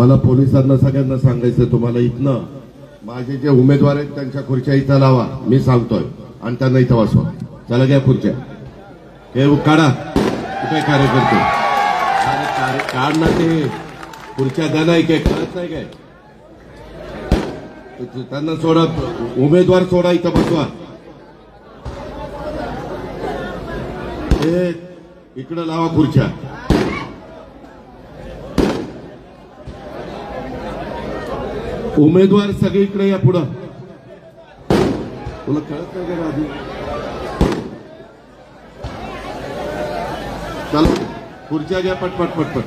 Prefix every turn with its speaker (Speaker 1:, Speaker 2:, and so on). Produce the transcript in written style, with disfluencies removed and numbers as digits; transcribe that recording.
Speaker 1: मला पोलिसांना सगळ्यांना सांगायचं, तुम्हाला इथनं माझे जे उमेदवार आहेत त्यांच्या खुर्च्या इथं लावा, मी सांगतोय, आणि त्यांना इथं बसवा. चला घ्या खुर्च्या, हे काढा. कुठे कार्यकर्ते काढ ना, ते खुर्च्या द्या. नाही काय कळत नाही काय? त्यांना सोडा, उमेदवार सोडा, इथं बसवा. हे इकडं लावा खुर्च्या. उमेदवार सगळे इकडे या पुढं. तुला कळत नाही का राजू? चला खुर्च्या घ्या, पटपट पटपट.